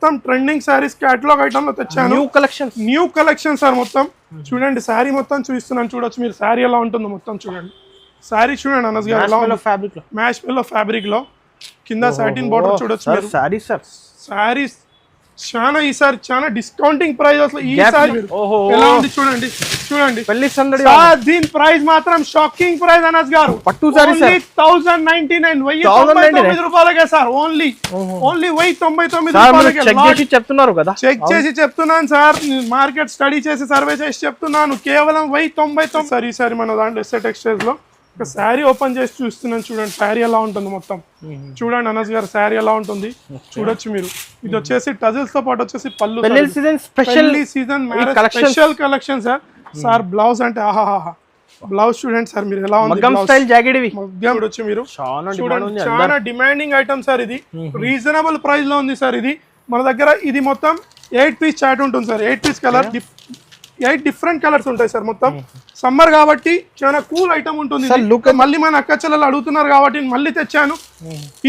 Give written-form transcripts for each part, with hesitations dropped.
మొత్తం trending saris catalogue item లో తెచ్చాను. న్యూ కలెక్షన్ సార్ మొత్తం. చూడండి సారీ మొత్తం చూపిస్తున్నాను, చూడొచ్చు మీరు సారీ ఎలా ఉంటుందో మొత్తం చూడండి. సారీ చూడండి అనస్ గారు ఎలా ఉంది, మ్యాష్ మెల్లో ఫ్యాబ్రిక్ లో కింద సాటిన్ బార్డర్ చూడొచ్చు మీరు. సారీస్ చాలా ఈసారి చాలా డిస్కౌంటింగ్ ప్రైస్ అసలు ఈ సారీ ఎలా ఉంది చూడండి. చూడండి దీని ప్రైస్ మాత్రం షాకింగ్ ప్రైస్ అనస్ గారు. పట్టు సారీ 1099 రూపాయలకే సార్. ఓన్లీ 1099 రూపాయలకే చెప్తున్నారు కదా. చెక్ చేసి చెప్తున్నాను సార్, మార్కెట్ స్టడీ చేసి సర్వే చేసి చెప్తున్నాను. కేవలం 1099 సార్. ఈసారి మన దాంట్లో ఎస్ఏ టెక్స్టైల్స్ లో ఒక శారీ ఓపెన్ చేసి చూస్తున్నాను చూడండి. శారీ ఎలా ఉంటుంది మొత్తం చూడండి అనస్ గారు. శారీ ఎలా ఉంటుంది చూడొచ్చు మీరు. ఇది వచ్చేసి టజిల్స్ తో పాటు వచ్చేసి పళ్ళు season special collection sir. Sir blouse అంటే ఆహాహా బ్లౌజ్ చూడండి సార్ మీరు ఎలా ఉంది. చూడొచ్చు మీరు చూడండి, చాలా డిమాండింగ్ ఐటమ్ సార్. ఇది రీజనబుల్ ప్రైస్ లో ఉంది సార్. ఇది మన దగ్గర ఇది మొత్తం 8 పీస్ చాట్ ఉంటుంది sir. 8 piece colour 8 different colours ఉంటాయి సార్. మొత్తం సమ్మర్ కాబట్టి చాలా కూల్ ఐటమ్ ఉంటుంది. మళ్ళీ మన అక్క చెల్లెలు అడుగుతున్నారు కాబట్టి మళ్ళీ తెచ్చాను.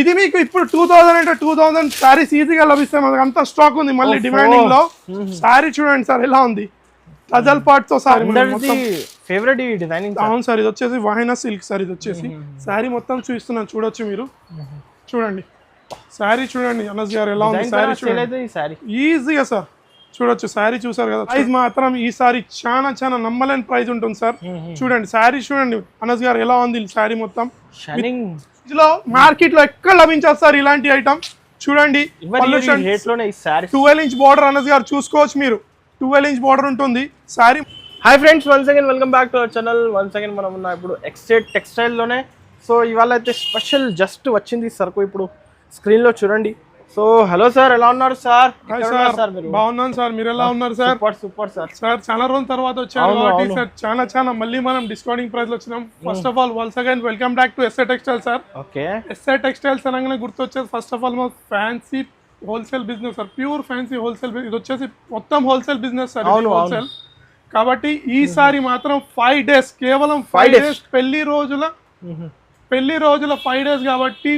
ఇది మీకు ఇప్పుడు 2000 అంటే 2000 సారీస్ ఈజీగా లభిస్తాయి. మనకు అంత స్టాక్ ఉంది మళ్ళీ డిమాండింగ్ లో. సారీ చూడండి సార్ ఎలా ఉంది, టజల్ పార్ట్ తో సారీ ఫేవరెట్ డిజైనింగ్. అవును సార్, ఇది వచ్చేసి వాహినా సిల్క్ సార్. ఇది వచ్చేసి సారీ మొత్తం చూపిస్తున్నాను చూడొచ్చు మీరు. చూడండి సారీ చూడండి అనస్ గారు ఎలా ఉంది. సారీ చూడండి ఈజీగా సార్ చూడొచ్చు. శారీ చూసారు కదా. ప్రైస్ మాత్రం ఈ సారీ చాలా చాలా నమ్మలేని ప్రైస్ ఉంటుంది సార్. చూడండి శారీ చూడండి అనస్ గారు ఎలా ఉంది. శారీ మొత్తం మార్కెట్ లో ఎక్కడ లభించారు సార్ ఇలాంటి ఐటమ్. చూడండి 12 ఇంచ్ బార్డర్ అనస్ గారు చూసుకోవచ్చు మీరు. 12 ఇంచ్ బార్డర్ ఉంటుంది sari. Hi friends, once again welcome back to our channel. Once again మనం ఉన్న ఇప్పుడు ఎక్స్టేట్ టెక్స్టైల్ లోనే. సో ఇవాళ అయితే స్పెషల్ జస్ట్ వచ్చింది సరుకు ఇప్పుడు స్క్రీన్ లో చూడండి. సో హలో సార్, ఎలా ఉన్నారు సార్? బాగున్నాను సార్, మీరు ఎలా ఉన్నారు సార్? Super sir. సార్ చాలా రోజుల తర్వాత వచ్చారు కాబట్టి సార్ చాలా మళ్ళీ మనం డిస్కౌంటింగ్ ప్రైస్ లో వచ్చినాం. First of all once again welcome back to SA textile sir. Okay, SA textiles అనగానే గుర్తొచ్చేది first of all fancy wholesale business sir. Pure fancy wholesale. ఇది వచ్చేసి మొత్తం హోల్సేల్ బిజినెస్ సార్. హోల్సేల్ కాబట్టి ఈసారి మాత్రం 5 డేస్, కేవలం 5 డేస్ పెళ్లి రోజుల 5 డేస్ కాబట్టి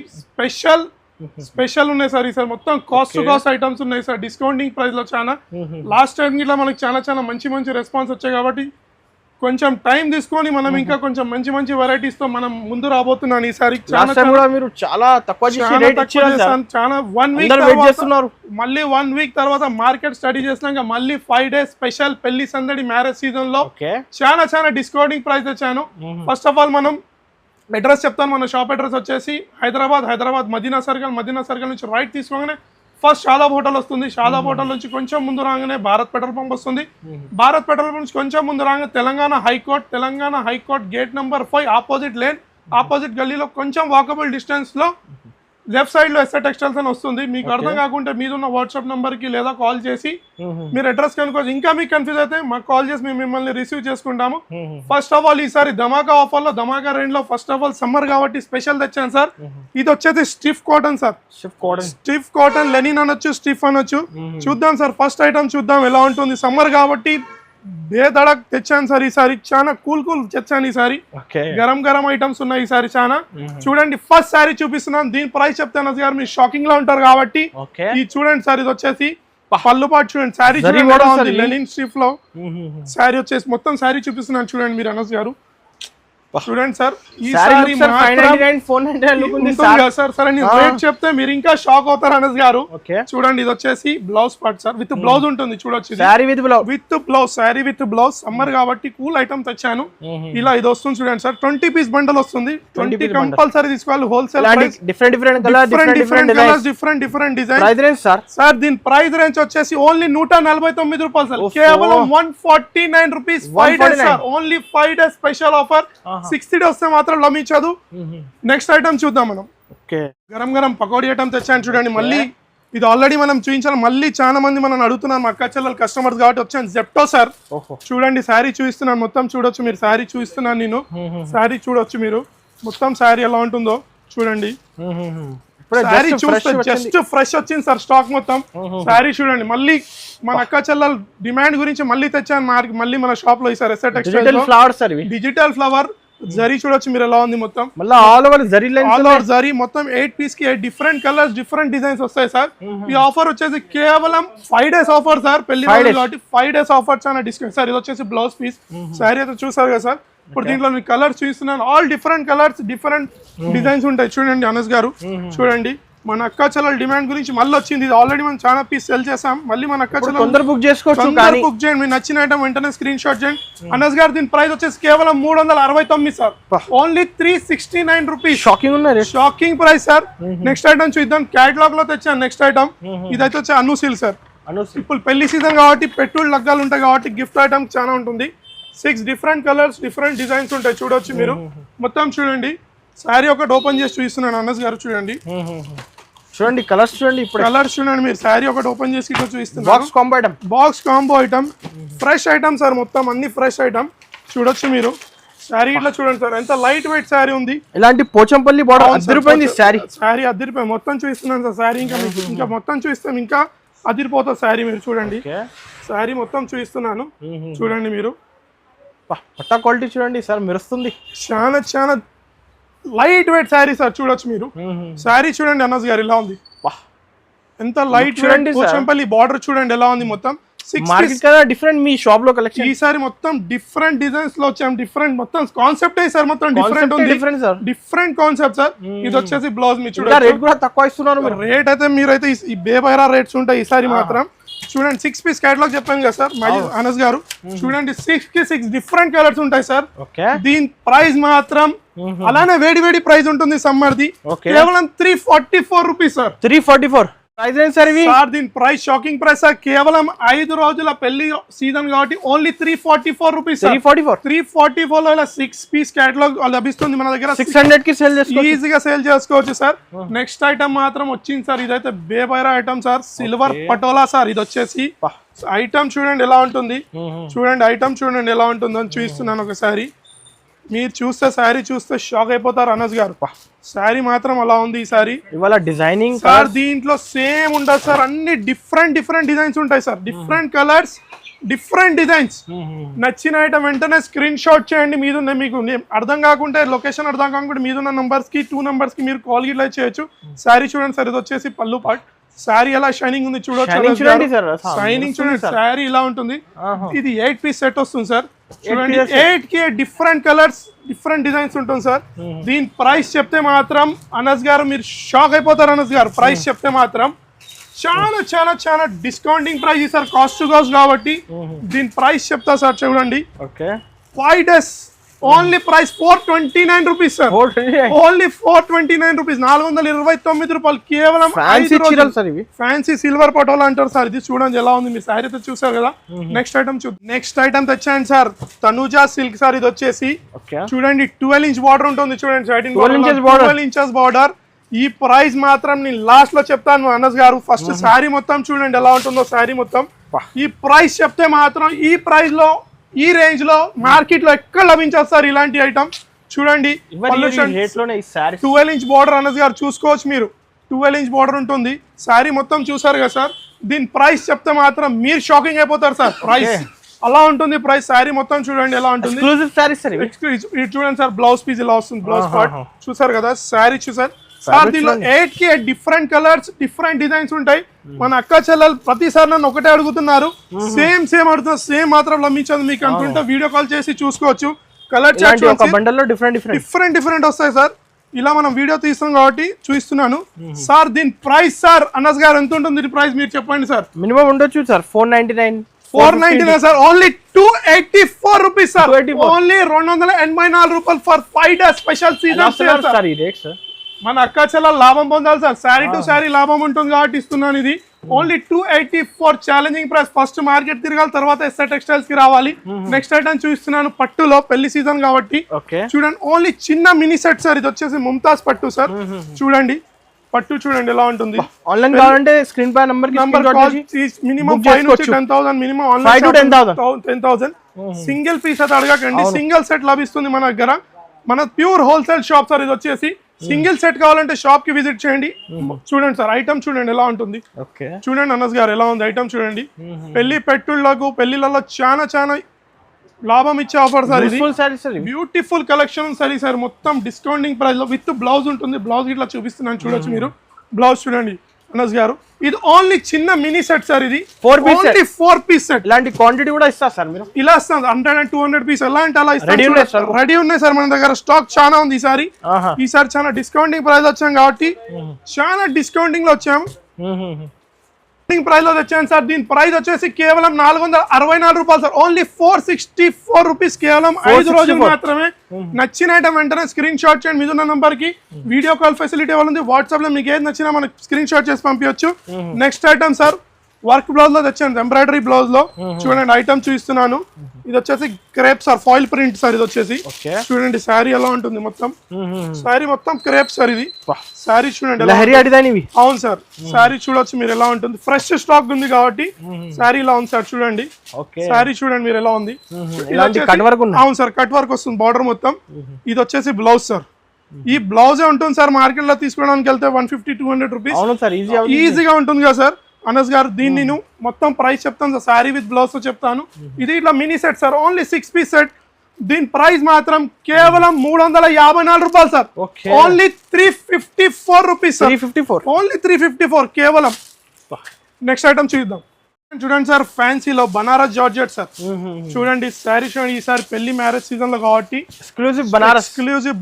స్పెషల్ ఉన్నాయి సార్. ఈసారి మొత్తం కాస్ట్ టు కాస్ట్ ఐటమ్స్ ఉన్నాయి సార్. డిస్కౌంటింగ్ ప్రైస్ లో చాలా. లాస్ట్ టైం ఇట్లా మనకి చాలా మంచి రెస్పాన్స్ వచ్చాయి కాబట్టి కొంచెం టైం తీసుకొని మనం ఇంకా కొంచెం మంచి వెరైటీస్ తో మనం ముందు రాబోతున్నాను ఈసారి. చాలా తక్కువ చాలా 1 వీక్ తర్వాత మార్కెట్ స్టడీ చేసినాక మళ్ళీ 5 డేస్ స్పెషల్ పెళ్లి సందడి మ్యారేజ్ సీజన్ లో చాలా డిస్కౌంటింగ్ ప్రైస్ తెచ్చాను. ఫస్ట్ ఆఫ్ ఆల్ మనం అడ్రస్ చెప్తాను. మన షాప్ అడ్రస్ వచ్చేసి హైదరాబాద్ మదీనా సర్కిల్ నుంచి రైట్ తీసుకోగానే ఫస్ట్ షాదాబ్ హోటల్ వస్తుంది. షాదాబ్ హోటల్ నుంచి కొంచెం ముందు రాగానే భారత్ పెట్రోల్ పంప్ వస్తుంది. భారత్ పెట్రోల్ పంప్ నుంచి కొంచెం ముందు రాగానే Telangana high court gate number 5 opposite గల్లీలో కొంచెం వాకబుల్ డిస్టెన్స్ లో లెఫ్ట్ సైడ్ లో ఎస్ఏ టెక్స్టైల్స్ అని వస్తుంది. మీకు అర్థం కాకుంటే మీదున్న వాట్సాప్ నంబర్ కి లేదా కాల్ చేసి మీరు అడ్రస్ కనుకోవచ్చు. ఇంకా మీకు కన్ఫ్యూజ్ అయితే మాకు కాల్ చేసి మేము మిమ్మల్ని రిసీవ్ చేసుకుంటాము. ఫస్ట్ ఆఫ్ ఆల్ ఈసారి ధమాకా ఆఫర్ లో ధమాకా రేంజ్ లో ఫస్ట్ ఆఫ్ ఆల్ సమ్మర్ కాబట్టి స్పెషల్ తెచ్చాను సార్. ఇది వచ్చేసి stiff cotton sir. Stiff cotton Lenin అనొచ్చు, స్టిఫ్ అనొచ్చు. చూద్దాం సార్, ఫస్ట్ ఐటమ్ చూద్దాం ఎలా ఉంటుంది. సమ్మర్ కాబట్టి బేదడక్ తెచ్చాను సార్. ఈసారి చాలా కూల్ తెచ్చాను ఈసారి. గరం ఐటమ్స్ ఉన్నాయి ఈసారి చాలా. చూడండి ఫస్ట్ శారీ చూపిస్తున్నాను. దీని ప్రైస్ చెప్తాను గారు, మీరు షాకింగ్ లో ఉంటారు కాబట్టి ఇది చూడండి సార్. ఇది వచ్చేసి పళ్ళు పాటు చూడండి. శారీ చూడండి లెనిన్ స్టిఫ్ లో శారీ వచ్చేసి మొత్తం శారీ చూపిస్తున్నాను చూడండి మీరు అనస్ గారు. చూడండి సార్ ఈ సారీ రేట్ చెప్తే మీరు ఇంకా షాక్ అవుతారు అనస్ గారు. చూడండి ఇది వచ్చేసి blouse part sir. With blouse ఉంటుంది చూడొచ్చు. శారీ విత్ బ్లౌజ్ సమ్మర్ కాబట్టి కూల్ ఐటమ్ తెచ్చాను. ఇలా ఇది వస్తుంది చూడండి సార్. 20 పీస్ బండల్ వస్తుంది. 20 కంపల్సరీ తీసుకోవాలి. Wholesale different design sir. దీని ప్రైస్ రేంజ్ వచ్చేసి ఓన్లీ 149 రూపాయలు సార్. కేవలం 149 rupees. 5 days sir. Only 5 days special offer. 60 days వస్తే మాత్రం లభించదు. నెక్స్ట్ ఐటమ్ చూద్దాం మనం. గరం పకోడీ ఐటమ్ తెచ్చాను చూడండి. మళ్ళీ ఇది ఆల్రెడీ మనం చూపించాలి. మళ్ళీ చాలా మంది మనం అడుగుతున్నాం మా అక్క చెల్లెలు కస్టమర్స్ కాబట్టి వచ్చాను. Zepto sir. చూడండి శారీ చూపిస్తున్నాను మొత్తం చూడొచ్చు మీరు. శారీ చూపిస్తున్నాను నేను. శారీ చూడొచ్చు మీరు మొత్తం. శారీ ఎలా ఉంటుందో చూడండి. శారీ చూస్తే జస్ట్ ఫ్రెష్ వచ్చింది సార్ స్టాక్ మొత్తం. శారీ చూడండి. మళ్ళీ మన అక్క చెల్లెల డిమాండ్ గురించి మళ్ళీ తెచ్చాను మళ్ళీ మన షాప్ లో ఈసారి SA textile digital flower zari చూడొచ్చు మీరు ఎలా ఉంది మొత్తం, మళ్ళీ all over zari lines, all over zari మొత్తం 8 పీస్ కి 8 డిఫరెంట్ కలర్స్ డిఫరెంట్ డిజైన్స్ వస్తాయి సార్. ఈ ఆఫర్ వచ్చేసి కేవలం 5 days ఆఫర్ సార్, పెళ్లి కాబట్టి 5 days ఆఫర్ చాలా డిస్కౌంట్ సార్. ఇది వచ్చేసి బ్లౌజ్ పీస్, శారీ అయితే చూసారు కదా సార్. ఇప్పుడు దీంట్లో మీకు కలర్స్ చూస్తున్నాను, all different colours different designs ఉంటాయి. చూడండి అనస్ గారు, చూడండి మన అక్క చెల్లెల డిమాండ్ గురించి మళ్ళీ వచ్చింది. ఇది ఆల్రెడీ మనం చాలా పీస్ సెల్ చేసాం, మళ్ళీ మన అక్క చెల్లెలు తొందర బుక్ చేసుకోవచ్చు, బుక్ చేయండి. మీరు నచ్చిన ఐటమ్ వెంటనే స్క్రీన్ షాట్ చేయండి. అనస్ గారు దీని ప్రైస్ వచ్చేసి కేవలం 369 సార్, ఓన్లీ 369 రూపీస్. షాకింగ్ ఉన్నాయి, shocking price sir. Next item చూద్దాం, క్యాటలాగ్ లో తెచ్చాను నెక్స్ట్ ఐటమ్. ఇదైతే వచ్చి అనుసీల్ సార్. ఇప్పుడు పెళ్లి సీజన్ కాబట్టి పెట్టుబడి లగ్గాలు ఉంటాయి కాబట్టి గిఫ్ట్ ఐటమ్ చాలా ఉంటుంది. 6 డిఫరెంట్ కలర్స్ డిఫరెంట్ డిజైన్స్ ఉంటాయి, చూడొచ్చు మీరు మొత్తం. చూడండి శారీ ఒకటి ఓపెన్ చేసి చూపిస్తున్నాను అనస్ గారు, చూడండి చూడండి కలర్స్ చూడండి, ఇప్పుడు కలర్స్ చూడండి మీరు. శారీ ఒకటి ఓపెన్ చేసి ఇట్లా చూపిస్తున్నాను. Box combo item fresh item sir, మొత్తం అన్ని ఫ్రెష్ ఐటమ్ చూడొచ్చు మీరు. శారీ ఇట్లా చూడండి సార్, ఎంత లైట్ వెయిట్ శారీ ఉంది. ఇలాంటి పోచంపల్లి బార్డర్ అదిరిపోయింది శారీ. శారీ అదిరిపోయి మొత్తం చూపిస్తున్నాను సార్. శారీ ఇంకా మొత్తం చూపిస్తాం, ఇంకా అదిరిపోతుంది శారీ. మీరు చూడండి శారీ మొత్తం చూపిస్తున్నాను, చూడండి మీరు. పట్టా క్వాలిటీ చూడండి సార్, మెరుస్తుంది. చాలా చాలా లైట్ వెయిట్ శారీ సార్, చూడొచ్చు మీరు. శారీ చూడండి అనస్ గారు ఎలా ఉంది, ఎంత లైట్ చూడండి. పోచంపల్లి బార్డర్ చూడండి ఎలా ఉంది మొత్తం. డిఫరెంట్ మీ షాప్ లో కలెక్షన్ ఈసారి మొత్తం డిఫరెంట్ డిజైన్స్ లో వచ్చాం. డిఫరెంట్ మొత్తం కాన్సెప్ట్ సార్, మొత్తం డిఫరెంట్ ఉంది, డిఫరెంట్ కాన్సెప్ట్ సార్. ఇది వచ్చేసి బ్లౌజ్ మీ చూడండి. రేట్ కూడా తక్కువ ఇస్తున్నారు. రేట్ అయితే మీరైతే ఈ బేబైరా రేట్స్ ఉంటాయి ఈసారి మాత్రం. చూడండి 6 పీస్ కేటలాగ్ చెప్పాను కదా సార్ అనస్ గారు. చూడండి 6 కి 6 డిఫరెంట్ కలర్స్ ఉంటాయి సార్. దీని ప్రైస్ మాత్రం అలానే వేడి వేడి ప్రైస్ ఉంటుంది సమ్మర్ ది, కేవలం 344 రూపీస్ సార్. 344 ప్రైస్ ఏంటి సార్ ఇవి? సార్ దీని ప్రైస్ షాకింగ్ ప్రైస్ సార్, కేవలం 5 రోజుల పెళ్లి సీజన్ కాబట్టి ఓన్లీ 344 రూపీస్. 344 లో ఇలా 6 పీస్ కేటలాగ్ లభిస్తుంది మన దగ్గర. 600 కి సేల్ చేసుకోవచ్చు, ఈజీగా సేల్ చేసుకోవచ్చు సార్. నెక్స్ట్ ఐటమ్ మాత్రం వచ్చింది సార్, ఇదైతే బేబైరా item sir, silver patola sir. ఇది వచ్చేసి ఐటమ్ చూడండి ఎలా ఉంటుంది, చూడండి ఐటమ్ చూడండి ఎలా ఉంటుందో అని చూపిస్తున్నాను ఒకసారి. మీరు చూస్తే శారీ చూస్తే షాక్ అయిపోతారు అనస్ గారు. శారీ మాత్రం అలా ఉంది ఈ శారీ. ఇవాళ డిజైనింగ్ సార్ దీంట్లో సేమ్ ఉండదు సార్, అన్ని డిఫరెంట్ డిఫరెంట్ డిజైన్స్ ఉంటాయి sir, different colours different designs. నచ్చిన ఐటమ్ వెంటనే స్క్రీన్ షాట్ చేయండి. మీదున్న మీకు అర్థం కాకుంటే లొకేషన్ అర్థం కాకుండా మీదున్న నంబర్స్ కి 2 numbers కి మీరు కాల్ గిట్లా చేయొచ్చు. శారీ చూడండి సార్, ఇది వచ్చేసి పళ్ళు పార్ట్. శారీ ఎలా షైనింగ్ ఉంది చూడొచ్చు, షైనింగ్ చూడండి. శారీ ఇలా ఉంటుంది. ఇది 8 పీస్ సెట్ వస్తుంది సార్. చూడండి 8 కి డిఫరెంట్ కలర్స్ డిఫరెంట్ డిజైన్స్ ఉంటుంది సార్. దీని ప్రైస్ చెప్తే మాత్రం అనస్ గారు మీరు షాక్ అయిపోతారు. అనస్ గారు ప్రైస్ చెప్తే మాత్రం చాలా చాలా చాలా discounting price sir, cost to cost కాబట్టి. దీని ప్రైస్ చెప్తా సార్, చూడండి 5 days only price 429 rupees sir. Only 429 rupees, 429 రూపాయలు కేవలం. ఫ్యాన్సీ సిల్వర్ పటోలా అంటారు సార్. ఇది చూడండి ఎలా ఉంది, మీరు శారీ అయితే చూసారు కదా. నెక్స్ట్ ఐటమ్ నెక్స్ట్ ఐటమ్ తెచ్చాను సార్, తనుజా సిల్క్ సార్. ఇది వచ్చేసి చూడండి 12 inch బార్డర్ ఉంటుంది, చూడండి 12 inches బార్డర్. ఈ ప్రైస్ మాత్రం నేను లాస్ట్ లో చెప్తాను అనస్ గారు. ఫస్ట్ శారీ మొత్తం చూడండి ఎలా ఉంటుందో శారీ మొత్తం. ఈ ప్రైస్ చెప్తే మాత్రం ఈ ప్రైస్ లో ఈ రేంజ్ లో మార్కెట్ లో ఎక్కడ లభించారు సార్ ఇలాంటి ఐటమ్. చూడండి 12 inch బార్డర్ అనస్ గారు చూసుకోవచ్చు మీరు. 12 inch బార్డర్ ఉంటుంది, శారీ మొత్తం చూసారు కదా సార్. దీని ప్రైస్ చెప్తే మాత్రం మీరు షాకింగ్ అయిపోతారు సార్. ప్రైస్ అలా ఉంటుంది, ప్రైస్ శారీ మొత్తం చూడండి ఎలా ఉంటుంది. చూడండి సార్, బ్లౌజ్ పీస్ ఇలా వస్తుంది, బ్లౌజ్ పార్ట్ చూసారు కదా. శారీ చూసారు సార్, దీనిలో 8 కి 8 డిఫరెంట్ కలర్స్ డిఫరెంట్ డిజైన్స్ ఉంటాయి. మన అక్క చెల్లెలు ప్రతిసారి నన్ను ఒకటే అడుగుతున్నారు, సేమ్ అడుగుతున్నారు, సేమ్ మాత్రం లభించదు మీకు అనుకుంటే వీడియో కాల్ చేసి చూసుకోవచ్చు. కలర్ డిఫరెంట్ వస్తాయి సార్. ఇలా మనం వీడియో తీస్తాం కాబట్టి చూపిస్తున్నాను సార్. దీని ప్రైస్ సార్ అనస్ గారు ఎంత ఉంటుంది? దీని ప్రైస్ మీరు చెప్పండి సార్. మినిమం ఉండొచ్చు sir 499 sir. Only 284 rupees sir. Only 284 రూపాయలు for 5 days special season sale sir. మన అక్క చెల్ల లాభం పొందాలి సార్. శారీ టు శారీ లాభం ఉంటుంది కాబట్టి ఇస్తున్నాను. ఇది only 284 challenging price. First market తిరగాలి, తర్వాత ఎస్ఆర్ టెక్స్టైల్స్ కి రావాలి. నెక్స్ట్ ఐటమ్ చూపిస్తున్నాను, పట్టులో పెళ్లి సీజన్ కాబట్టి చూడండి. ఓన్లీ చిన్న మినీ సెట్ సార్. ఇది వచ్చేసి ముంతాజ్ పట్టు సార్. చూడండి పట్టు చూడండి ఎలా ఉంటుంది. ఆన్లైన్ కావాలంటే స్క్రీన్ పై నంబర్ మినిమం 5 నుంచి 10,000 మినిమం ఆన్లైన్ 10,000. సింగిల్ పీస్ అయితే అడగకండి, సింగిల్ సెట్ లభిస్తుంది మన దగ్గర. మన ప్యూర్ హోల్సేల్ షాప్ సార్. ఇది వచ్చేసి సింగిల్ సెట్ కావాలంటే షాప్ కి విజిట్ చేయండి. చూడండి సార్ ఐటమ్ చూడండి ఎలా ఉంటుంది. చూడండి అనస్ గారు ఎలా ఉంది ఐటమ్ చూడండి. పెళ్లి పెట్టుళ్లకు పెళ్లిళ్ళలో చాలా చాలా లాభం ఇచ్చే ఆఫర్ సార్ ఇది. Full sorry sir, beautiful collection sir sir, మొత్తం డిస్కౌంటింగ్ ప్రైస్ లో విత్ బ్లౌజ్ ఉంటుంది. బ్లౌజ్ ఇట్లా చూపిస్తున్నాను చూడొచ్చు మీరు. బ్లౌజ్ చూడండి అనస్ గారు, ఇది ఓన్లీ చిన్న మినీ సెట్ సార్, ఇది 4 పీస్ సెట్. ఇలాంటి క్వాంటిటీ కూడా ఇస్తారు సార్ మీరు? ఇలా ఇస్తాం 100 and 200 పీస్ ఎలా అంటే అలా ఇస్తాం. రెడీ ఉన్నాయి సార్ మన దగ్గర, స్టాక్ చాలా ఉంది ఈసారి. ఈసారి చాలా డిస్కౌంటింగ్ ప్రైస్ వచ్చాం కాబట్టి చాలా డిస్కౌంటింగ్ లో వచ్చాము. ప్రైస్ లో తెచ్చాను సార్. దీని ప్రైస్ వచ్చేసి కేవలం 464 రూపాయలు సార్. ఓన్లీ 464 రూపీస్, కేవలం 5 రోజులు మాత్రమే. నచ్చిన ఐటమ్ వెంటనే స్క్రీన్ షాట్ చేయండి. మీద ఉన్న నంబర్ కి వీడియో కాల్ ఫెసిలిటీ ఉంది. వాట్సాప్ లో మీకు ఏది నచ్చినా మనకి స్క్రీన్ షాట్ చేసి పంపించచ్చు. Next item sir, work blouse లో తెచ్చాను, ఎంబ్రాయిడరీ బ్లౌజ్ లో. చూడండి ఐటమ్ చూపిస్తున్నాను. ఇది వచ్చేసి crepe sir, foil print sir. ఇది వచ్చేసి చూడండి శారీ ఎలా ఉంటుంది, మొత్తం శారీ మొత్తం క్రేప్ సార్. ఇది శారీ చూడండి. అవును సార్, శారీ చూడొచ్చు మీరు ఎలా ఉంటుంది. ఫ్రెష్ స్టాక్ ఉంది కాబట్టి శారీ ఇలా ఉంది సార్. చూడండి శారీ చూడండి మీరు ఎలా ఉంది. అవును సార్, కట్ వర్క్ వస్తుంది బార్డర్ మొత్తం. ఇది వచ్చేసి బ్లౌజ్ సార్. ఈ బ్లౌజే ఉంటుంది సార్. మార్కెట్ లో తీసుకోవడానికి వెళ్తే 150-200 రూపీస్ ఈజీగా ఉంటుంది కదా సార్. అనస్ గారు, దీన్ని నేను మొత్తం ప్రైస్ చెప్తాను సార్. శారీ విత్ బ్లౌజ్ తో చెప్తాను. ఇది ఇట్లా mini set sir, only 6 piece set. దీని ప్రైస్ మాత్రం కేవలం 354 రూపాయలు sir. Only 354 rupees sir. Only 354 కేవలం. నెక్స్ట్ ఐటమ్ చూద్దాం. చూడండి సార్, ఫ్యాన్సీలో బనారస్ జార్జెట్ సార్. చూడండి శారీ చూడండి. ఈసారి పెళ్లి మ్యారేజ్ సీజన్ లో కాబట్టి ఎక్స్క్లూజివ్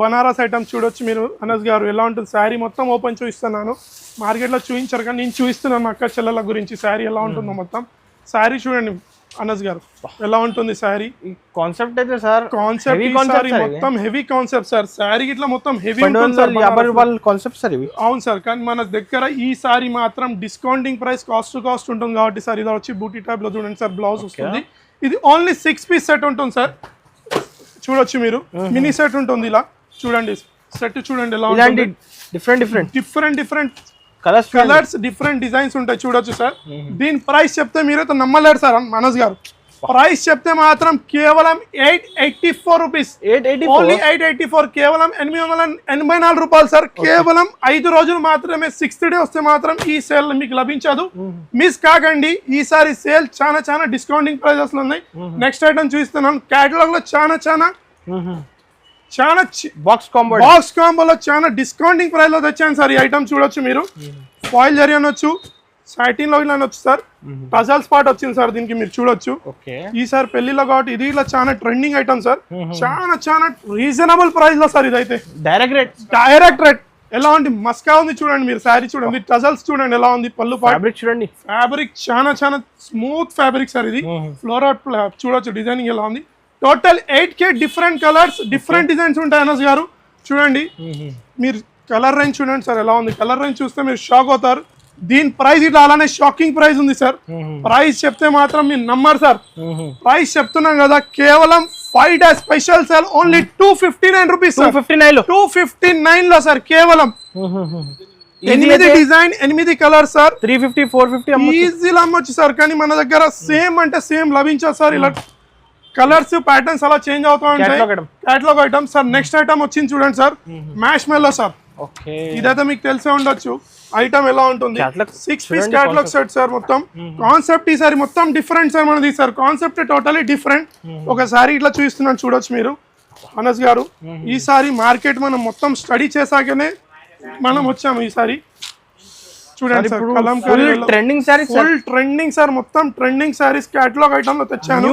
బనారస్ ఐటమ్ చూడొచ్చు మీరు. అనస్ గారు ఎలా ఉంటుంది శారీ మొత్తం ఓపెన్ చూపిస్తున్నాను. మార్కెట్ లో చూపించారు కానీ నేను చూపిస్తున్నాను అక్క చెల్లెల గురించి శారీ ఎలా ఉంటుందో మొత్తం. శారీ చూడండి అనస్ గారు ఎలా ఉంటుంది శారీ. కాన్సెప్ట్ అయితే సార్, మొత్తం హెవీ కాన్సెప్ట్ సార్. శారీ ఇట్లా మొత్తం హెవీ కాన్సెప్ట్ సార్ ఇవి. అవును సార్, కానీ మన దగ్గర ఈ సారీ మాత్రం discounting price cost to cost ఉంటుంది కాబట్టి సార్. ఇది వచ్చి బూటీ టైప్ లో చూడండి సార్, బ్లౌజ్ వస్తుంది. ఇది ఓన్లీ 6 పీస్ సెట్ ఉంటుంది సార్. చూడొచ్చు మీరు, మినీ సెట్ ఉంటుంది ఇలా. చూడండి సెట్ చూడండి ఎలా ఉంటుంది. డిఫరెంట్ కలర్స్ డిఫరెంట్ డిజైన్స్ ఉంటాయి చూడొచ్చు సార్. దీని ప్రైస్ చెప్తే మీరైతే నమ్మలేరు సార్ మనోజ్ గారు. ప్రైస్ చెప్తే మాత్రం కేవలం 884 రూపీస్. ఓన్లీ 884, కేవలం 884 రూపాయలు సార్. కేవలం 5 రోజులు మాత్రమే. 6th డే వస్తే మాత్రం ఈ సేల్ మీకు లభించదు. మిస్ కాకండి. ఈసారి సేల్ చాలా డిస్కౌంటింగ్ ప్రైజెస్ లో ఉన్నాయి. నెక్స్ట్ ఐటమ్ చూస్తున్నాను. కేటలాగ్ లో చాలా బాక్స్ కాంబోలో చాలా డిస్కౌంటింగ్ ప్రైస్ లో తెచ్చాను సార్. ఈ ఐటమ్ చూడొచ్చు మీరు. ఫాయిల్ జరీ అనొచ్చు, సాటిన్ లో ఇలా అనొచ్చు సార్. టజల్ స్పాట్ వచ్చింది సార్ దీనికి, మీరు చూడొచ్చు. ఈసారి పెళ్లిలో కాబట్టి ఇది ఇలా చాలా ట్రెండింగ్ ఐటమ్ సార్. చాలా రీజనబుల్ ప్రైస్ లో సార్. ఇదైతే డైరెక్ట్ రేట్. ఎలా ఉంది, మస్కా ఉంది చూడండి మీరు. శారీ చూడండి, టజల్స్ చూడండి ఎలా ఉంది. పళ్ళు ఫ్యాబ్రిక్ చూడండి, ఫ్యాబ్రిక్ చాలా స్మూత్ ఫ్యాబ్రిక్ సార్. ఇది ఫ్లోరల్ చూడొచ్చు, డిజైనింగ్ ఎలా ఉంది. Total 8K different colours, different designs ఉంటాయి అనస్ గారు. చూడండి మీరు కలర్ రేంజ్ చూడండి సార్ ఎలా ఉంది. కలర్ రేంజ్ చూస్తే మీరు షాక్ అవుతారు. దీని ప్రైస్ ఇట్లా అలానే షాకింగ్ ప్రైస్ ఉంది సార్. ప్రైస్ చెప్తే మాత్రం మీరు నమ్మరు సార్. ప్రైస్ చెప్తున్నాం కదా, కేవలం 5 days special sale. Only 259 rupees. 259 లో సార్. కేవలం 8 డిజైన్ 8 కలర్ సార్. 350-450 ఈజీలో అమ్మొచ్చు సార్. కానీ మన దగ్గర సేమ్ అంటే సేమ్ లభించదు సార్. ఇలా కలర్స్ ప్యాటర్న్స్ అలా చేంజ్ అవుతూ ఉంటాయి. Catalogue item sir. Next item వచ్చింది చూడండి సార్, మ్యాష్ మెల్లో సార్. ఇదైతే మీకు తెలిసే ఉండొచ్చు ఐటమ్ ఎలా ఉంటుంది. 6 పీస్ కేటలాగ్ సెట్ సార్. మొత్తం కాన్సెప్ట్ ఈసారి మొత్తం డిఫరెంట్ సార్ మనది సార్. Concept totally different. ఒకసారి ఇట్లా చూస్తున్నాను చూడొచ్చు మీరు అనస్ గారు. ఈసారి మార్కెట్ మనం మొత్తం స్టడీ చేసాకనే మనం వచ్చాము ఈసారి. చూడండి సార్, ఫుల్ ట్రెండింగ్ సార్. మొత్తం ట్రెండింగ్ సారీస్ కేటలాగ్ ఐటమ్ లో తెచ్చాను.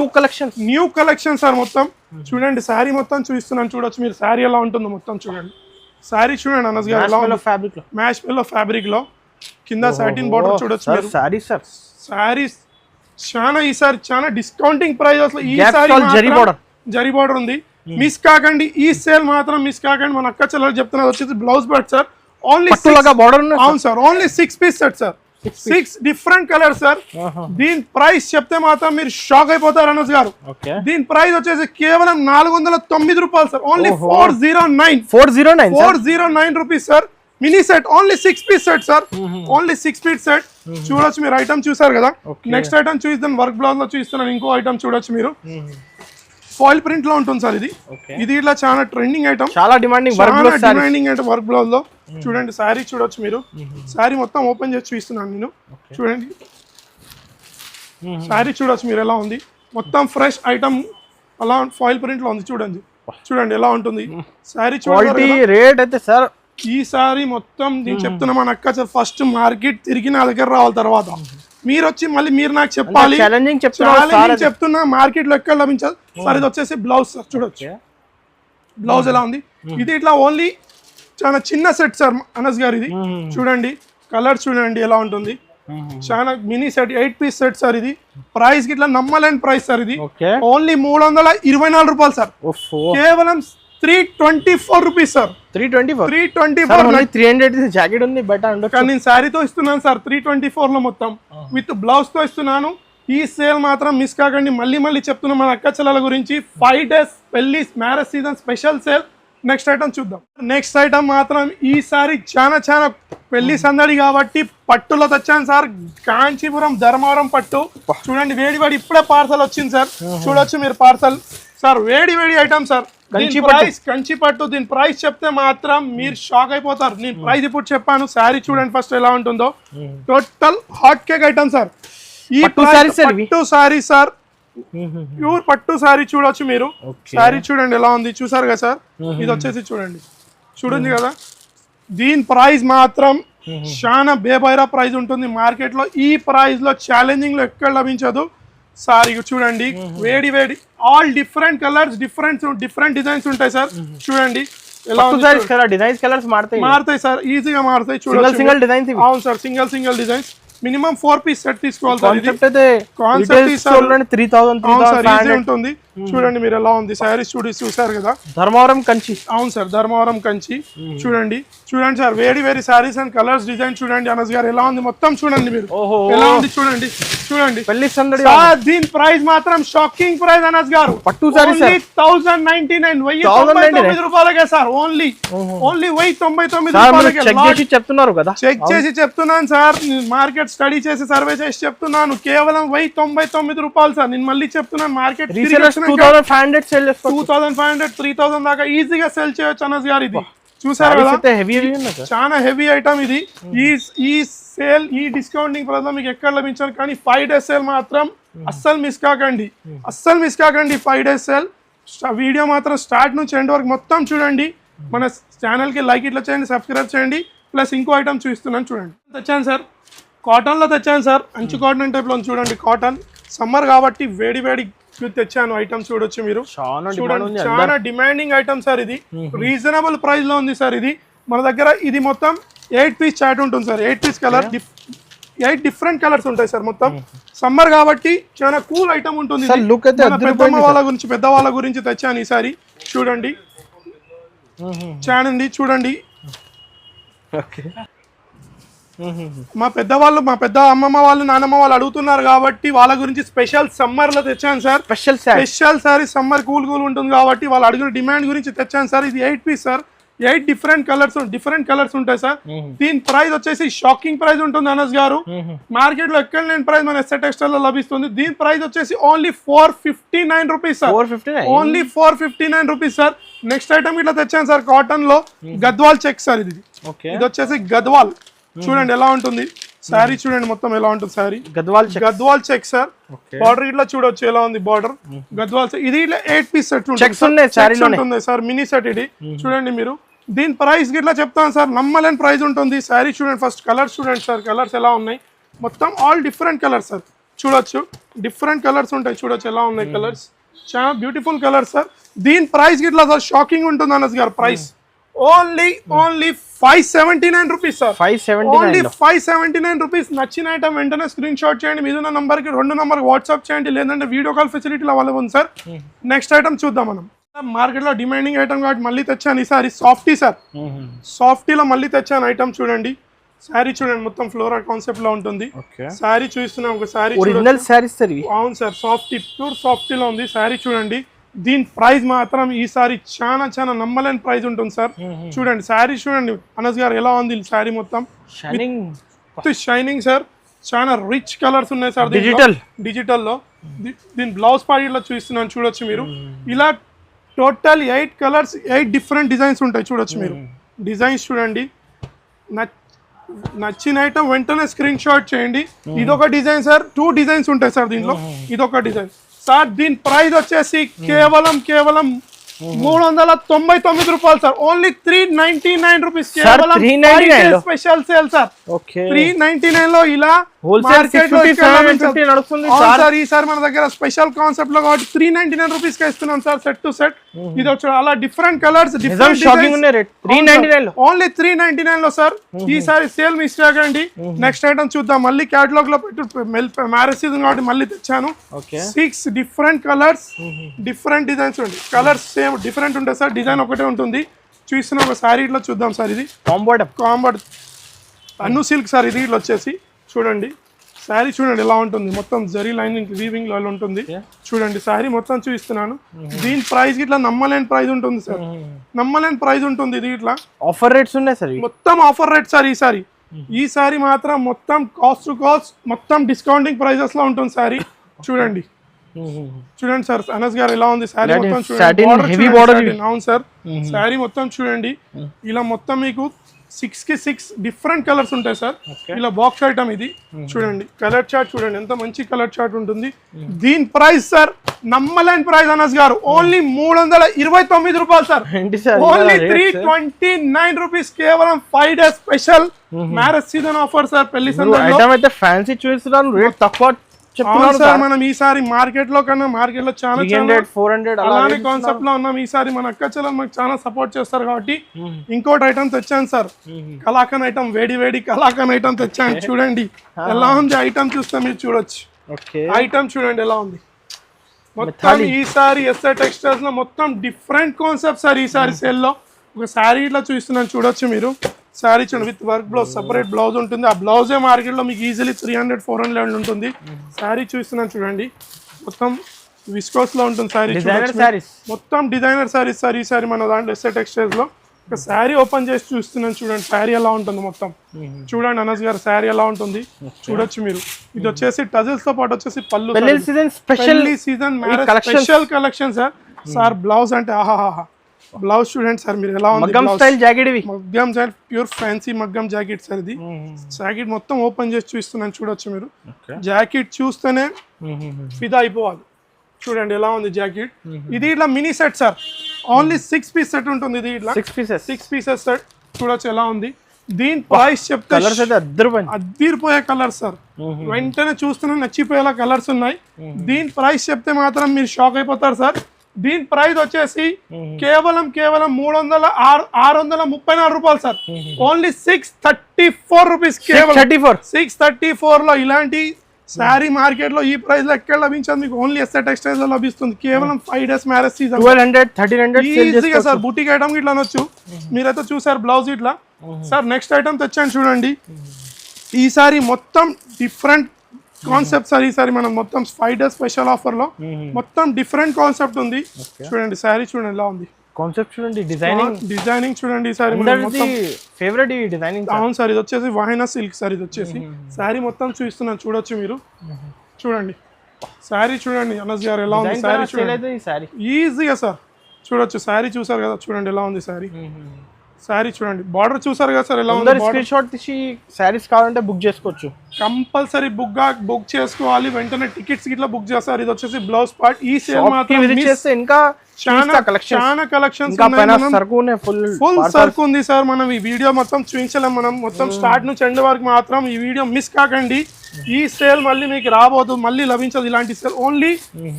న్యూ కలెక్షన్ సార్ మొత్తం. చూడండి శారీ మొత్తం చూపిస్తున్నాను చూడొచ్చు మీరు. శారీ ఎలా ఉంటుందో మొత్తం చూడండి. శారీ చూడండి అనస్ గారు ఎలా ఉంది. మ్యాష్ మెల్లో ఫ్యాబ్రిక్ లో కింద సాటిన్ బోర్డర్ చూడొచ్చు మీరు. శారీస్ చాలా ఈసారి చాలా డిస్కౌంటింగ్ ప్రైజెస్ లో. ఈ సారీ జరీ బోర్డర్ ఉంది. మిస్ కాకండి. ఈ సేల్ మాత్రం మిస్ కాకండి. మన అక్క చెల్లెలు చెప్తున్నారు. వచ్చేసి బ్లౌజ్ బట్ సార్. ఓన్లీ అవును sir. Only 6 piece set sir. 6 different colour sir. దీని ప్రైస్ చెప్తే మాత్రం మీరు షాక్ అయిపోతారు అనస్ గారు. దీని ప్రైస్ వచ్చేసి కేవలం 409 రూపాయలు sir. Only 409 rupees sir. Mini set only 6 piece set sir. Only 6 piece set. చూడొచ్చు మీరు. ఐటమ్ చూసారు కదా. నెక్స్ట్ ఐటమ్ చూపిస్తాను. వర్క్ బ్లౌజ్ లో చూపిస్తున్నాను. ఇంకో ఐటమ్ చూడొచ్చు మీరు. ఫాయిల్ ప్రింట్ లో ఉంటుంది సార్. ఇది ఇట్లా చాలా ట్రెండింగ్ ఐటమ్, చాలా డిమాండింగ్ ఐటమ్ వర్క్ బ్లౌజ్ లో. చూడండి శారీ చూడొచ్చు మీరు. శారీ మొత్తం ఓపెన్ చేసి చూపిస్తున్నాను నేను. చూడండి శారీ చూడొచ్చు మీరు ఎలా ఉంది. మొత్తం ఫ్రెష్ ఐటమ్ అలా ఫాయిల్ ప్రింట్ లో ఉంది చూడండి ఎలా ఉంటుంది సారీ క్వాలిటీ రేట్ అయితే సార్ ఈ సారీ మొత్తం నేను చెప్తున్నా మన అక్క సార్ ఫస్ట్ మార్కెట్ తిరిగి నా దగ్గర రావాలి తర్వాత మీరు వచ్చి మళ్ళీ మీరు నాకు చెప్పాలి ఛాలెంజింగ్ చెప్తున్నా మార్కెట్ లో ఎక్కడ లభించాలి సార్ ఇది వచ్చేసి బ్లౌజ్ సార్ చూడొచ్చు బ్లౌజ్ ఎలా ఉంది ఇది ఇట్లా ఓన్లీ చాలా చిన్న సెట్ సార్ అనస్ గారు ఇది చూడండి కలర్ చూడండి ఎలా ఉంటుంది చాలా mini set 8 piece set sir ఇది ప్రైస్ గిట్లా నమ్మలేని ప్రైస్ సార్ ఇది ఓన్లీ 324 రూపాయలు సార్ కేవలం 324 రూపీస్ సార్ 300 జాకెట్ ఉంది బట్ కానీ నేను శారీతో ఇస్తున్నాను సార్ 324 లో మొత్తం విత్ బ్లౌజ్ తో ఇస్తున్నాను ఈ సేల్ మాత్రం మిస్ కాకండి మళ్ళీ చెప్తున్నా మన అక్క చెల్లెల గురించి 5 days పెళ్లి marriage season special sale next item చూద్దాం నెక్స్ట్ ఐటమ్ మాత్రం ఈసారి చాలా పెళ్లి సందడి కాబట్టి పట్టులో తెచ్చాను సార్ కాంచీపురం ధర్మవరం పట్టు చూడండి వేడి ఇప్పుడే పార్సల్ వచ్చింది సార్ చూడొచ్చు మీరు పార్సల్ సార్ వేడి ఐటమ్ సార్ కంచి పట్టు దీని ప్రైస్ చెప్తే మాత్రం మీరు షాక్ అయిపోతారు నేను ప్రైస్ ఇప్పుడు చెప్పాను శారీ చూడండి ఫస్ట్ ఎలా ఉంటుందో total hot cake item sir ఈ పట్టు శారీ సార్ ప్యూర్ పట్టు శారీ చూడొచ్చు మీరు శారీ చూడండి ఎలా ఉంది చూసారు కదా సార్ ఇది వచ్చేసి చూడండి కదా దీని ప్రైస్ మాత్రం చాలా బేబైరా ప్రైస్ ఉంటుంది మార్కెట్ లో ఈ ప్రైస్ లో ఛాలెంజింగ్ లో ఎక్కడ లభించదు సారీ చూడండి వేడి all different colours different designs ఉంటాయి సార్ చూడండి ఎలా డిజైన్స్ కలర్స్ మారుతాయి సార్ ఈజీగా మారుతాయి చూడండి సింగిల్ డిజైన్స్ అవును sir single designs minimum 4 piece set తీసుకోవాలి ఉంటుంది చూడండి మీరు ఎలా ఉంది శారీస్ చూసారు కదా ధర్మవరం కంచి అవును సార్ ధర్మవరం కంచి చూడండి సార్ వేడి శారీస్ అండ్ కలర్స్ డిజైన్ చూడండి అనస్ గారు ఎలా ఉంది మొత్తం చూడండి మీరు ఎలా ఉంది చూడండి పెళ్లి సందడి దీని ప్రైస్ మాత్రం షాకింగ్ ప్రైస్ అనస్ గారు పట్టు సారీ 1099 రూపాయలకే సార్ ఓన్లీ 1099 రూపాయలకే చెప్తున్నారు కదా చెక్ చేసి చెప్తున్నాను సార్ మార్కెట్ స్టడీ చేసి సర్వే చేసి చెప్తున్నాను కేవలం 1099 రూపాయలు సార్ నేను మళ్ళీ చెప్తున్నాను మార్కెట్ 2500 3000 దాకా ఈజీగా సెల్ చేయొచ్చు అనస్ గారు ఇది చూసారు కదా చాలా హెవీ ఐటమ్ ఇది ఈ సేల్ ఈ డిస్కౌంటింగ్ ప్రజలు మీకు ఎక్కడ లభించారు కానీ 5 days సేల్ మాత్రం అస్సలు మిస్ కాకండి 5 days సేల్ వీడియో మాత్రం స్టార్ట్ నుంచి ఎండ్ వరకు మొత్తం చూడండి మన ఛానల్ కి లైక్ ఇట్లా చేయండి సబ్స్క్రైబ్ చేయండి ప్లస్ ఇంకో ఐటమ్ చూపిస్తున్నాను చూడండి తెచ్చాను సార్ కాటన్ లో తెచ్చాను సార్ అంచు కాటన్ టైప్ లో చూడండి కాటన్ సమ్మర్ కాబట్టి వేడి తెచ్చాను ఐటమ్ చూడొచ్చు మీరు చూడండి చాలా డిమాండింగ్ ఐటమ్ సార్ ఇది రీజనబుల్ ప్రైస్ లో ఉంది సార్ ఇది మన దగ్గర ఇది మొత్తం 8 పీస్ చాట్ ఉంటుంది sir 8 piece colour 8 different colours ఉంటాయి సార్ మొత్తం సమ్మర్ కాబట్టి చాలా కూల్ ఐటమ్ ఉంటుంది పెద్దవాళ్ళ గురించి తెచ్చాను ఈసారి చూడండి చూడండి మా పెద్ద అమ్మమ్మ వాళ్ళు నానమ్మ వాళ్ళు అడుగుతున్నారు కాబట్టి వాళ్ళ గురించి స్పెషల్ సమ్మర్ లో తెచ్చాను sir special sorry summer cool ఉంటుంది కాబట్టి వాళ్ళు అడిగిన డిమాండ్ గురించి తెచ్చాను సార్ ఇది 8 పీస్ సార్ 8 డిఫరెంట్ కలర్స్ ఉంటాయి సార్ దీని ప్రైస్ వచ్చేసి షాకింగ్ ప్రైస్ ఉంటుంది అనస్ గారు మార్కెట్ లో ఎక్కడ లేని ప్రైస్ మన ఎస్ఆర్ టెక్స్టైల్ లో లభిస్తుంది దీని ప్రైస్ వచ్చేసి only 459 rupees sir only 459 rupees sir next item ఇట్లా తెచ్చాను సార్ కాటన్ లో గద్వాల్ చెక్ సార్ ఇది వచ్చేసి గద్వాల్ చూడండి ఎలా ఉంటుంది శారీ చూడండి మొత్తం ఎలా ఉంటుంది sari Gadwal check sir border ఇట్లా చూడొచ్చు ఎలా ఉంది బార్డర్ గద్వాల్ ఇది ఇట్లా 8 పీస్ సెట్ ఉంటుంది సార్ మినీ సెట్ ఇది చూడండి మీరు దీని ప్రైస్ గిట్లా చెప్తాను సార్ నమ్మలేని ప్రైస్ ఉంటుంది శారీ చూడండి ఫస్ట్ కలర్స్ చూడండి సార్ కలర్స్ ఎలా ఉన్నాయి మొత్తం ఆల్ డిఫరెంట్ కలర్స్ సార్ చూడొచ్చు డిఫరెంట్ కలర్స్ ఉంటాయి చూడొచ్చు ఎలా ఉన్నాయి కలర్స్ చాలా బ్యూటిఫుల్ కలర్స్ సార్ దీని ప్రైస్ గిట్లా సార్ షాకింగ్ ఉంటుంది అనస్ గారు price only 579 rupees sir only 579 rupees నచ్చిన ఐటమ్ వెంటనే స్క్రీన్ షాట్ చేయండి మీద ఉన్న నంబర్ కి 2 నంబర్ వాట్సాప్ చేయండి లేదంటే వీడియో కాల్ ఫెసిలిటీలో అవైలబుల్ ఉంది సార్ నెక్స్ట్ ఐటమ్ చూద్దాం మనం మార్కెట్ లో డిమాండింగ్ ఐటమ్ కాబట్టి మళ్ళీ తెచ్చాను ఈసారి సాఫ్టీ సార్ సాఫ్టీలో మళ్ళీ తెచ్చాను ఐటమ్ చూడండి శారీ చూడండి మొత్తం ఫ్లోరా కాన్సెప్ట్ లో ఉంటుంది శారీ చూస్తున్నాం ఒక శారీ అవును సార్ సాఫ్టీ ప్యూర్ సాఫ్టీలో ఉంది శారీ చూడండి దీని ప్రైస్ మాత్రం ఈసారి చాలా నమ్మలేని ప్రైస్ ఉంటుంది సార్ చూడండి శారీ చూడండి అనస్ గారు ఎలా ఉంది శారీ మొత్తం షైనింగ్ సార్ చాలా రిచ్ కలర్స్ ఉన్నాయి సార్ డిజిటల్ లో దీని బ్లౌజ్ పార్ట్ ఇట్లా చూస్తున్నాను చూడొచ్చు మీరు ఇలా టోటల్ 8 కలర్స్ 8 డిఫరెంట్ డిజైన్స్ ఉంటాయి చూడొచ్చు మీరు డిజైన్స్ చూడండి నచ్చిన ఐటమ్ వెంటనే స్క్రీన్ షాట్ చేయండి ఇదొక డిజైన్ సార్ 2 డిజైన్స్ ఉంటాయి సార్ దీంట్లో ఇదొక డిజైన్ సార్ దీని ప్రైస్ వచ్చేసి కేవలం 399 రూపాయలు సార్. Only 399 rupees. కేవలం స్పెషల్ సేల్ సార్. 399 లో ఇలా సార్. ఈసారి మన దగ్గర స్పెషల్ కాన్సెప్ట్ లో కాబట్టి 399 రూపీస్ కి ఇస్తున్నాం సార్ సెట్ టు సెట్. ఇది వచ్చి అలా డిఫరెంట్ కలర్స్ ఓన్లీ 399 లో సార్. ఈసారి సేల్ మిస్ చేయకండి. నెక్స్ట్ ఐటమ్ చూద్దాం. మళ్ళీ క్యాటలాగ్ లో పెట్టు మ్యారేజ్ సీజన్ కాబట్టి మళ్ళీ తెచ్చాను. 6 డిఫరెంట్ కలర్స్, డిఫరెంట్ డిజైన్స్ ఉంది. కలర్స్ సేమ్ డిఫరెంట్ ఉంటాయి సార్, డిజైన్ ఒకటే ఉంటుంది. చూస్తున్న ఒక శారీ ఇట్లా చూద్దాం సార్. ఇది కాంబర్ట్ అను సిల్క్ సార్. ఇది ఇట్లా వచ్చేసి చూడండి శారీ చూడండి ఎలా ఉంటుంది. మొత్తం జరీ లైనింగ్ వీవింగ్ లో ఉంటుంది చూడండి. శారీ మొత్తం చూపిస్తున్నాను. దీని ప్రైస్ ఇట్లా నమ్మలేని ప్రైస్ ఉంటుంది సార్. నమ్మలేని ప్రైస్ ఉంటుంది. ఇది ఇట్లా ఆఫర్ రేట్స్ ఉన్నాయి సార్. మొత్తం ఆఫర్ రేట్ సార్. ఈ సారీ మాత్రం మొత్తం కాస్ట్ టు కాస్ట్ మొత్తం డిస్కౌంటింగ్ ప్రైజెస్ లో ఉంటుంది శారీ. చూడండి చూడండి సార్. అనస్ గారు ఎలా ఉంది శారీ మొత్తం చూడండి. అవును సార్. శారీ మొత్తం చూడండి. ఇలా మొత్తం మీకు 6 కి 6 డిఫరెంట్ కలర్స్ ఉంటాయి సార్. ఇలా బాక్స్ ఐటమ్ ఇది చూడండి. కలర్ చార్ట్ చూడండి ఎంత మంచి కలర్ చార్ట్ ఉంటుంది. దీని ప్రైస్ సార్ నమ్మలేని ప్రైస్ అనస్ గారు. ఓన్లీ 329 రూపాయలు సార్. Only 329 rupees. కేవలం 5 days special marriage season offer sir. పెళ్లి సందర్భంగా ఫ్యాన్సీ చూపిస్తున్నాను. రేట్ తక్కువ సార్. మనం ఈసారి మార్కెట్ లో కన్నా మార్కెట్ లో చాలా 400 అలానే కాన్సెప్ట్ లో ఉన్నాం. ఈసారి మన అక్క చెల్లెలు మనకు చాలా సపోర్ట్ చేస్తారు కాబట్టి ఇంకోటి ఐటమ్ తెచ్చాను సార్. కలాకన్ ఐటమ్, వేడి కలాకన్ ఐటమ్ తెచ్చాను. చూడండి ఎలా ఉంది ఐటమ్. చూస్తే మీరు చూడొచ్చు ఐటమ్ చూడండి ఎలా ఉంది. మొత్తం ఈసారి ఎస్ఆర్ టెక్స్టైల్స్ లో మొత్తం డిఫరెంట్ కాన్సెప్ట్ సార్. ఈసారి సేల్ లో ఒక శారీ ఇట్లా చూస్తున్నాను చూడొచ్చు మీరు. శారీ చూడండి with work blouse, separate blouse ఉంటుంది. ఆ బ్లౌజే మార్కెట్ లో మీకు ఈజీలీ 300-400 ఉంటుంది. శారీ చూస్తున్నాను చూడండి. మొత్తం విస్కోస్ లో ఉంటుంది శారీ. మొత్తం డిజైనర్ శారీస్ సార్. ఈ సారీ మన దాంట్లో ఎస్ఆర్ టెక్స్టైల్స్ లో ఒక శారీ ఓపెన్ చేసి చూస్తున్నాను చూడండి. శారీ ఎలా ఉంటుంది మొత్తం చూడండి. అనస్ గారు శారీ ఎలా ఉంటుంది చూడొచ్చు మీరు. ఇది వచ్చేసి టజిల్స్ తో పాటు వచ్చేసి పళ్ళు special season special collection sir. Sir blouse అంటే ఆహాహా. బ్లౌజ్ చూడండి సార్ మీరు ఎలా ఉంది. మగ్గం స్టైల్ ప్యూర్ ఫ్యాన్సీ మగ్గం జాకెట్ సార్. ఇది జాకెట్ మొత్తం ఓపెన్ చేసి చూస్తున్నాను చూడొచ్చు మీరు. జాకెట్ చూస్తేనే ఫిదా అయిపోవాలి. చూడండి ఎలా ఉంది జాకెట్. ఇది ఇట్లా mini set sir. Only 6 piece set ఉంటుంది. ఇది ఇట్లా 6 పీసెస్ సెట్ చూడొచ్చు ఎలా ఉంది. దీని ప్రైస్ చెప్తే అద్దరిపోయే కలర్స్ సార్. వెంటనే చూస్తూనే నచ్చిపోయేలా కలర్స్ ఉన్నాయి. దీని ప్రైస్ చెప్తే మాత్రం మీరు షాక్ అయిపోతారు సార్. దీని ప్రైస్ వచ్చేసి కేవలం 634 రూపాయలు సార్. Only 634 rupees. కేవలం 634 లో ఇలాంటి శారీ మార్కెట్ లో ఈ ప్రైస్ లో ఎక్కడ లభించదు మీకు. ఓన్లీ ఎస్ఆర్ టెక్స్టైల్స్ లో లభిస్తుంది. కేవలం 5 days మ్యారేజ్ సీజన్. 1200-1300 ఈజీగా సార్. బుటీక్ ఐటమ్ ఇట్లా అనొచ్చు. మీరైతే చూసారు బ్లౌజ్ ఇట్లా సార్. నెక్స్ట్ ఐటమ్ తెచ్చాను చూడండి. ఈసారి మొత్తం డిఫరెంట్ కాన్సెప్ట్ సార్. ఈసారి మనం మొత్తం 5 days స్పెషల్ ఆఫర్ లో మొత్తం డిఫరెంట్ కాన్సెప్ట్ ఉంది. చూడండి శారీ చూడండి ఎలా ఉంది. కాన్సెప్ట్ చూడండి. డిజైనింగ్ చూడండి. ఈసారి ఫేవరెట్ డిజైనింగ్. అవును సార్. ఇది వచ్చేసి వాహినా సిల్క్ సార్. ఇది వచ్చేసి శారీ మొత్తం చూపిస్తున్నాను చూడొచ్చు మీరు. చూడండి శారీ చూడండి. అనస్ గారు ఎలా ఉంది శారీ చూడండి. ఈజీగా సార్ చూడొచ్చు. శారీ చూసారు కదా చూడండి ఎలా ఉంది శారీ. శారీ చూడండి. బార్డర్ చూసారు కదా సార్ ఎలా ఉంది. స్క్రీన్ షాట్ తీసి శారీస్ కావాలంటే బుక్ చేసుకోవచ్చు. కంపల్సరీ బుక్ చేసుకోవాలి. వెంటనే టికెట్స్ గిట్లా బుక్ చేస్తారు. ఇది వచ్చేసి బ్లౌజ్ పార్ట్. ఈ సేల్ మాత్రం ఇంకా చాలా కలెక్షన్స్ ఫుల్ సరుకు ఉంది సార్. మనం ఈ వీడియో మొత్తం చూపించలేం. మనం మొత్తం స్టార్ట్ నుంచి ఎండ్ వరకు మాత్రం ఈ వీడియో మిస్ కాకండి. ఈ సేల్ మళ్ళీ మీకు రాబోదు, మళ్ళీ లభించదు ఇలాంటి sale. Only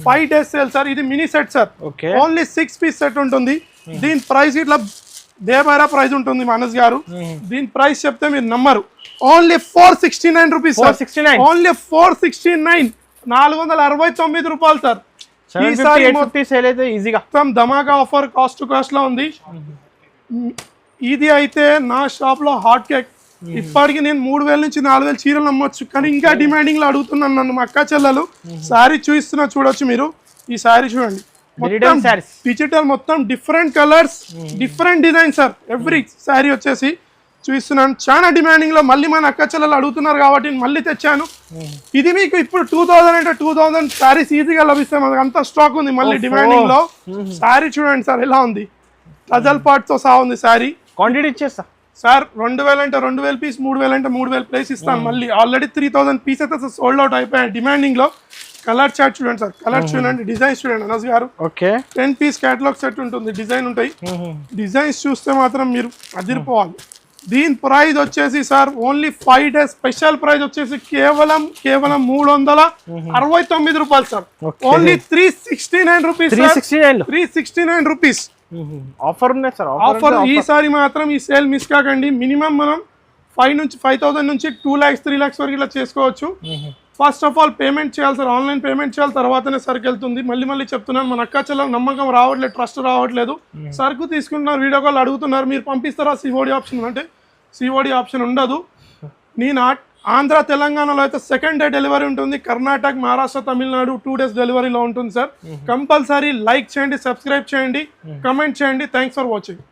5 days sale sir. ఇది mini set sir. Only 6 piece set ఉంటుంది. దీని ప్రైస్ ఇట్లా దేబారా ప్రైస్ ఉంటుంది మనస్ గారు. దీని ప్రైస్ చెప్తే మీరు నమ్మరు. Only 469 rupees. ఓన్లీ 469. 469 రూపాయలు సార్. మొత్తం ధమాకా ఆఫర్ కాస్ట్ టు కాస్ట్ లో ఉంది. ఇది అయితే నా షాప్ లో హాట్ కేక్. ఇప్పటికి నేను 3000 నుంచి 4000 చీరలు నమ్మొచ్చు. కానీ ఇంకా డిమాండింగ్ లో అడుగుతున్నాను నన్ను మా అక్క చెల్లెలు. శారీ చూపిస్తున్నా చూడొచ్చు మీరు. ఈ శారీ చూడండి. డిజిటల్ మొత్తం different colours, different design sir. Every sari వచ్చేసి చూపిస్తున్నాను. చాలా డిమాండింగ్ లో మళ్ళీ మన అక్క చెల్లెలు అడుగుతున్నారు కాబట్టి మళ్ళీ తెచ్చాను. ఇది మీకు ఇప్పుడు 2000 అంటే 2000 శారీస్ ఈజీగా లభిస్తాయి. మనకు అంత స్టాక్ ఉంది మళ్ళీ డిమాండింగ్ లో. శారీ చూడండి సార్ ఎలా ఉంది. టజల్ పార్ట్ తో సహా ఉంది శారీ. క్వాంటిటీ ఇచ్చేస్తా సార్. 2000 అంటే 2000 పీస్, 3000 అంటే 3000 ప్లేస్ ఇస్తాను. మళ్ళీ ఆల్రెడీ 3000 పీస్ అయితే సోల్డ్ అవుట్ అయిపోయాయి డిమాండింగ్ లో. కలర్ చార్ట్ చూడండి సార్, కలర్ చూడండి, డిజైన్స్ చూడండి అనస్ గారు. ఓకే 10 పీస్ క్యాటలాగ్ సెట్ ఉంటుంది, డిజైన్ ఉంటాయి. డిజైన్స్ చూస్తే మాత్రం మీరు అదిరిపోవాలి. దీని ప్రైస్ వచ్చేసి sir only 5 days special price వచ్చేసి కేవలం 369 రూపాయలు sir. Only 369 rupees, 369 rupees offer ఉన్నాయి సార్. ఆఫర్ ఈసారి మాత్రం ఈ సేల్ మిస్ కాకండి. మినిమం మనం 5,000 నుంచి 2 lakhs 3 lakhs వరకు ఇలా చేసుకోవచ్చు. ఫస్ట్ ఆఫ్ ఆల్ పేమెంట్ చేయాలి సార్, ఆన్లైన్ పేమెంట్ చేయాలి, తర్వాతనే సరుకు వెళ్తుంది. మళ్ళీ చెప్తున్నాను, మన అక్క చెల్లెలకు నమ్మకం రావట్లేదు, ట్రస్ట్ రావట్లేదు. సరుకు తీసుకుంటున్నారు, వీడియో కాల్ అడుగుతున్నారు, మీరు పంపిస్తారా సిఓడి ఆప్షన్ అంటే సిఓడి ఆప్షన్ ఉండదు. ఆంధ్ర తెలంగాణలో అయితే సెకండ్ డే డెలివరీ ఉంటుంది, కర్ణాటక మహారాష్ట్ర తమిళనాడు 2 days డెలివరీలో ఉంటుంది సార్. కంపల్సరీ లైక్ చేయండి, సబ్స్క్రైబ్ చేయండి, కమెంట్ చేయండి. Thanks for watching.